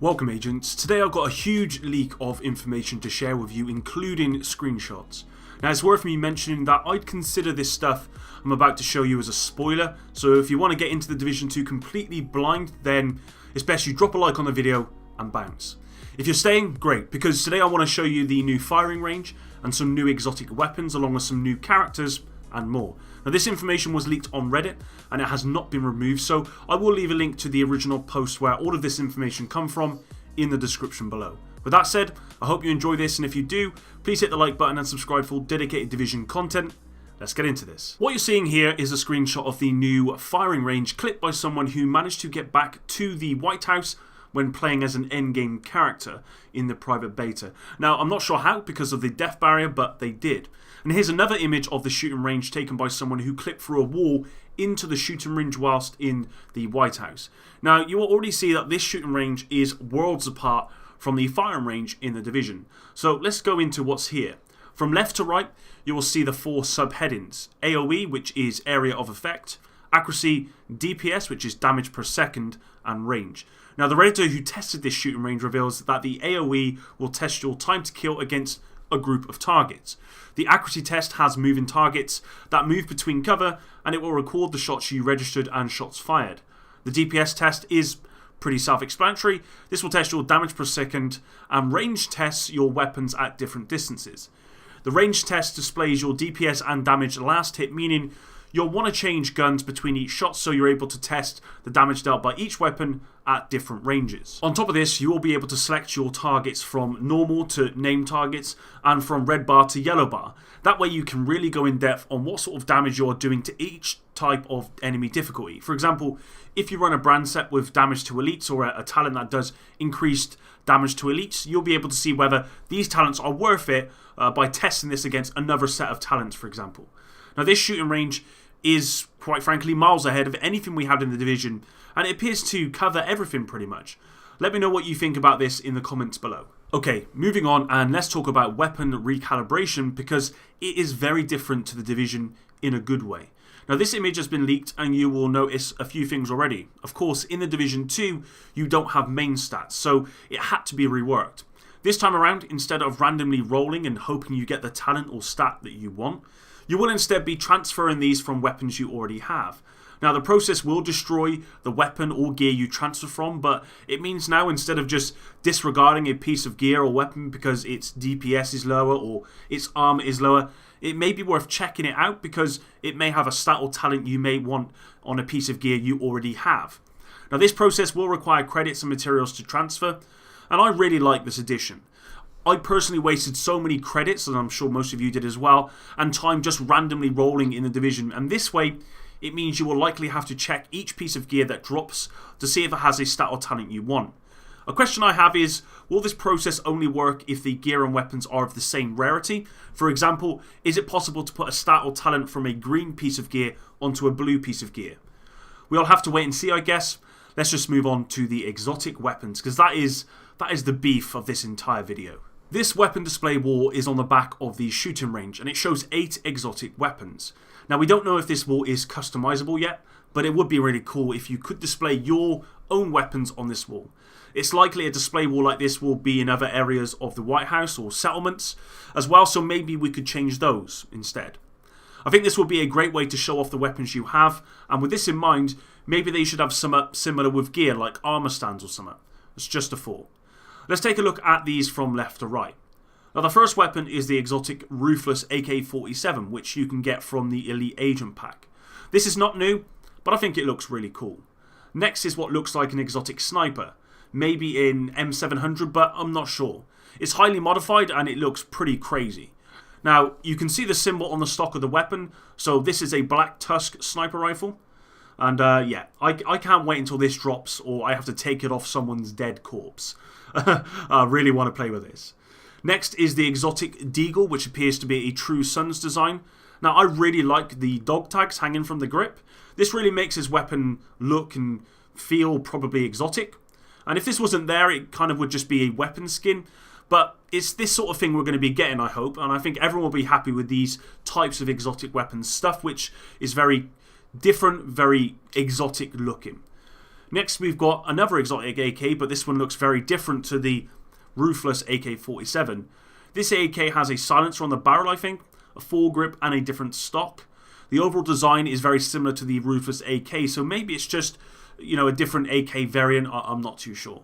Welcome agents, today I've got a huge leak of information to share with you, including screenshots. Now it's worth me mentioning that I'd consider this stuff I'm about to show you as a spoiler, so if you want to get into the Division 2 completely blind, then it's best you drop a like on the video and bounce. If you're staying, great, because today I want to show you the new firing range and some new exotic weapons along with some new characters and more. Now this information was leaked on Reddit and it has not been removed, so I will leave a link to the original post where all of this information come from in the description below. With that said, I hope you enjoy this, and if you do, please hit the like button and subscribe for dedicated Division content. Let's get into this. What you're seeing here is a screenshot of the new firing range clipped by someone who managed to get back to the White House when playing as an endgame character in the private beta. Now, I'm not sure how because of the death barrier, but they did. And here's another image of the shooting range taken by someone who clipped through a wall into the shooting range whilst in the White House. Now, you will already see that this shooting range is worlds apart from the firing range in the Division. So let's go into what's here. From left to right, you will see the 4 subheadings. AoE, which is area of effect, accuracy, DPS, which is damage per second, and range. Now, the Redditor who tested this shooting range reveals that the AoE will test your time to kill against a group of targets. The accuracy test has moving targets that move between cover, and it will record the shots you registered and shots fired. The DPS test is pretty self-explanatory. This will test your damage per second, and range tests your weapons at different distances. The range test displays your DPS and damage last hit, meaning you'll want to change guns between each shot so you're able to test the damage dealt by each weapon at different ranges. On top of this, you will be able to select your targets from normal to named targets and from red bar to yellow bar. That way you can really go in depth on what sort of damage you're doing to each type of enemy difficulty. For example, if you run a brand set with damage to elites or a talent that does increased damage to elites, you'll be able to see whether these talents are worth it by testing this against another set of talents, for example. Now this shooting range is, quite frankly, miles ahead of anything we had in the Division, and it appears to cover everything pretty much. Let me know what you think about this in the comments below. Okay, moving on, and let's talk about weapon recalibration, because it is very different to the Division in a good way. Now this image has been leaked and you will notice a few things already. Of course, in the Division 2 you don't have main stats, so it had to be reworked. This time around, instead of randomly rolling and hoping you get the talent or stat that you want, you will instead be transferring these from weapons you already have. Now the process will destroy the weapon or gear you transfer from, but it means now instead of just disregarding a piece of gear or weapon because its DPS is lower or its armor is lower, it may be worth checking it out because it may have a stat or talent you may want on a piece of gear you already have. Now this process will require credits and materials to transfer, and I really like this addition. I personally wasted so many credits, and I'm sure most of you did as well, and time just randomly rolling in the Division, and this way it means you will likely have to check each piece of gear that drops to see if it has a stat or talent you want. A question I have is, will this process only work if the gear and weapons are of the same rarity? For example, is it possible to put a stat or talent from a green piece of gear onto a blue piece of gear? We'll have to wait and see, I guess. Let's just move on to the exotic weapons, because that is the beef of this entire video. This weapon display wall is on the back of the shooting range, and it shows 8 exotic weapons. Now we don't know if this wall is customizable yet, but it would be really cool if you could display your own weapons on this wall. It's likely a display wall like this will be in other areas of the White House or settlements as well, so maybe we could change those instead. I think this will be a great way to show off the weapons you have, and with this in mind, maybe they should have some similar with gear like armor stands or something. It's just a thought. Let's take a look at these from left to right. Now the first weapon is the exotic Ruthless AK-47, which you can get from the Elite Agent pack. This is not new, but I think it looks really cool. Next is what looks like an exotic sniper, maybe in M700, but I'm not sure. It's highly modified and it looks pretty crazy. Now you can see the symbol on the stock of the weapon, so this is a Black Tusk sniper rifle. And yeah, I can't wait until this drops or I have to take it off someone's dead corpse. I really want to play with this. Next is the exotic Deagle, which appears to be a True Sons design. Now I really like the dog tags hanging from the grip. This really makes his weapon look and feel probably exotic. And if this wasn't there, it kind of would just be a weapon skin. But it's this sort of thing we're going to be getting, I hope. And I think everyone will be happy with these types of exotic weapons. Stuff which is very different, very exotic looking. Next we've got another exotic AK, but this one looks very different to the Ruthless AK-47. This AK has a silencer on the barrel, I think, a foregrip and a different stock. The overall design is very similar to the Ruthless AK, so maybe it's just, a different AK variant, I'm not too sure.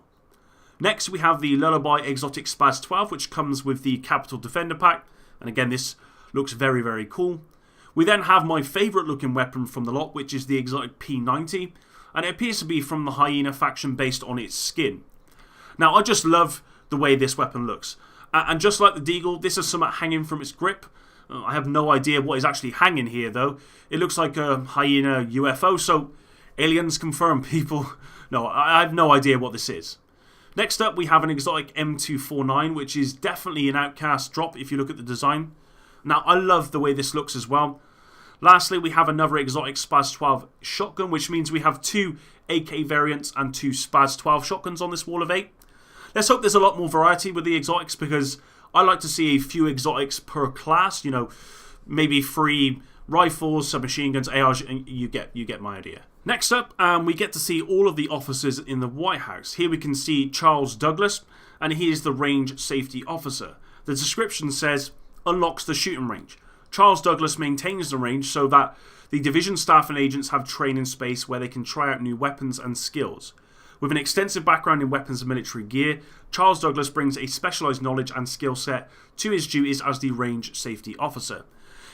Next we have the Lullaby Exotic Spaz 12, which comes with the Capital Defender pack, and again this looks very, very cool. We then have my favourite looking weapon from the lot, which is the exotic P90, and it appears to be from the Hyena faction based on its skin. Now I just love the way this weapon looks, and just like the Deagle, this is something hanging from its grip. I have no idea what is actually hanging here though. It looks like a Hyena UFO, so aliens confirmed, people. No, I have no idea what this is. Next up we have an exotic M249, which is definitely an Outcast drop if you look at the design. Now I love the way this looks as well. Lastly we have another exotic Spaz 12 shotgun, which means we have 2 AK variants and 2 Spaz 12 shotguns on this wall of 8. Let's hope there's a lot more variety with the exotics, because I like to see a few exotics per class, maybe 3 rifles, submachine guns, ARs, and you get my idea. Next up, we get to see all of the officers in the White House. Here we can see Charles Douglas, and he is the range safety officer. The description says, unlocks the shooting range. Charles Douglas maintains the range so that the division staff and agents have training space where they can try out new weapons and skills. With an extensive background in weapons and military gear, Charles Douglas brings a specialised knowledge and skill set to his duties as the range safety officer.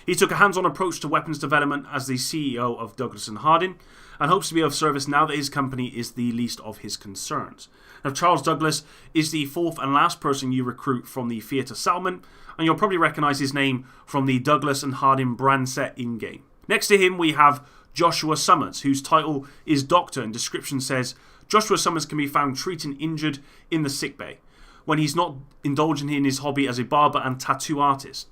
He took a hands-on approach to weapons development as the CEO of Douglas & Harding, and hopes to be of service now that his company is the least of his concerns. Now, Charles Douglas is the 4th and last person you recruit from the theatre settlement, and you'll probably recognise his name from the Douglas & Harding brand set in-game. Next to him we have Joshua Summers, whose title is Doctor, and description says, Joshua Summers can be found treating injured in the sickbay, when he's not indulging in his hobby as a barber and tattoo artist.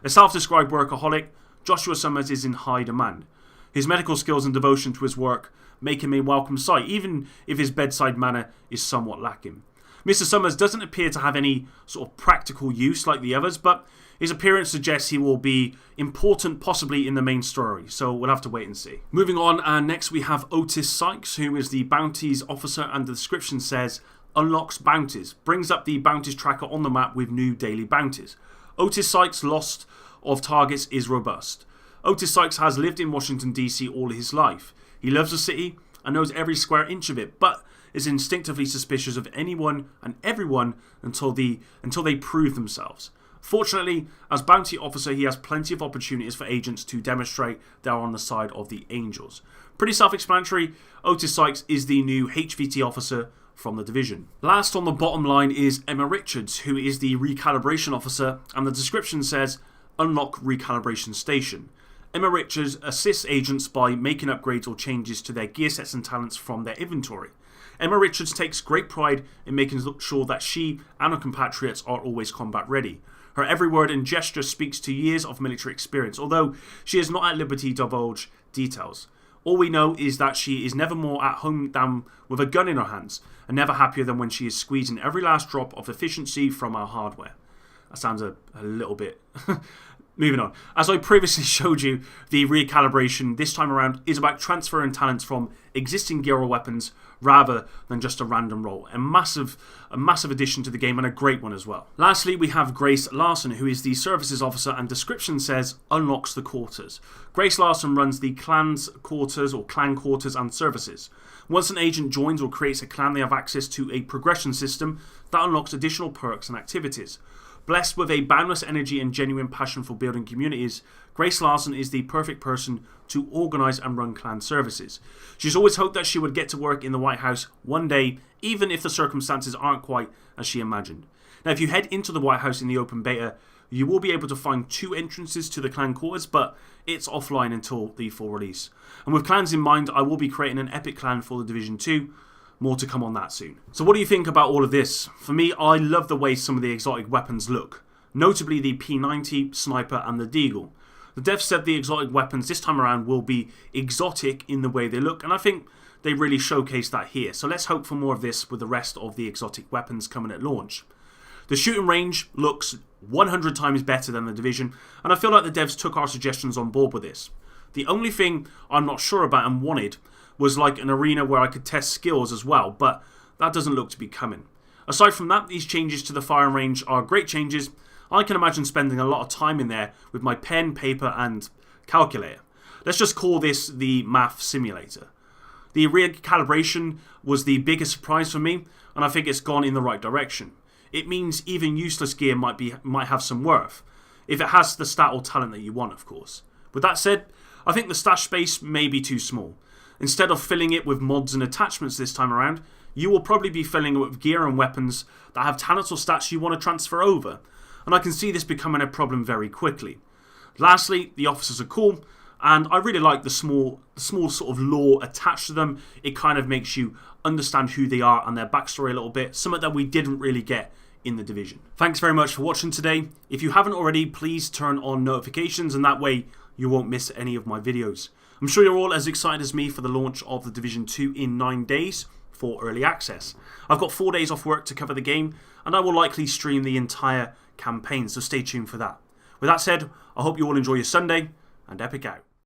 A self-described workaholic, Joshua Summers is in high demand. His medical skills and devotion to his work make him a welcome sight, even if his bedside manner is somewhat lacking. Mr. Summers doesn't appear to have any sort of practical use like the others, but his appearance suggests he will be important possibly in the main story, so we'll have to wait and see. Moving on, and next we have Otis Sykes, who is the bounties officer, and the description says, unlocks bounties, brings up the bounties tracker on the map with new daily bounties. Otis Sykes' loss of targets is robust. Otis Sykes has lived in Washington D.C. all his life. He loves the city and knows every square inch of it, but is instinctively suspicious of anyone and everyone until they prove themselves. Fortunately, as bounty officer, he has plenty of opportunities for agents to demonstrate they are on the side of the Angels. Pretty self-explanatory, Otis Sykes is the new HVT officer from the division. Last on the bottom line is Emma Richards, who is the recalibration officer, and the description says, unlock recalibration station. Emma Richards assists agents by making upgrades or changes to their gear sets and talents from their inventory. Emma Richards takes great pride in making sure that she and her compatriots are always combat ready. Her every word and gesture speaks to years of military experience, although she is not at liberty to divulge details. All we know is that she is never more at home than with a gun in her hands, and never happier than when she is squeezing every last drop of efficiency from our hardware. That sounds a little bit... Moving on. As I previously showed you, the recalibration this time around is about transferring talents from existing gear or weapons rather than just a random roll. A massive addition to the game, and a great one as well. Lastly, we have Grace Larson, who is the services officer, and description says unlocks the quarters. Grace Larson runs the clan's quarters or clan quarters and services. Once an agent joins or creates a clan, they have access to a progression system that unlocks additional perks and activities. Blessed with a boundless energy and genuine passion for building communities, Grace Larson is the perfect person to organise and run clan services. She's always hoped that she would get to work in the White House one day, even if the circumstances aren't quite as she imagined. Now, if you head into the White House in the open beta, you will be able to find 2 entrances to the clan quarters, but it's offline until the full release. And with clans in mind, I will be creating an epic clan for the Division 2. More to come on that soon. So what do you think about all of this? For me, I love the way some of the exotic weapons look. Notably the P90, Sniper and the Deagle. The devs said the exotic weapons this time around will be exotic in the way they look, and I think they really showcased that here. So let's hope for more of this with the rest of the exotic weapons coming at launch. The shooting range looks 100 times better than the Division, and I feel like the devs took our suggestions on board with this. The only thing I'm not sure about and wanted was like an arena where I could test skills as well, but that doesn't look to be coming. Aside from that, these changes to the firing range are great changes. I can imagine spending a lot of time in there with my pen, paper and calculator. Let's just call this the math simulator. The recalibration was the biggest surprise for me, and I think it's gone in the right direction. It means even useless gear might have some worth, if it has the stat or talent that you want, of course. With that said, I think the stash space may be too small. Instead of filling it with mods and attachments this time around, you will probably be filling it with gear and weapons that have talents or stats you want to transfer over, and I can see this becoming a problem very quickly. Lastly, the officers are cool, and I really like the small sort of lore attached to them. It kind of makes you understand who they are and their backstory a little bit, something that we didn't really get in the Division. Thanks very much for watching today. If you haven't already, please turn on notifications, and that way you won't miss any of my videos. I'm sure you're all as excited as me for the launch of the Division 2 in 9 days for early access. I've got 4 days off work to cover the game, and I will likely stream the entire campaign, so stay tuned for that. With that said, I hope you all enjoy your Sunday, and Epic out.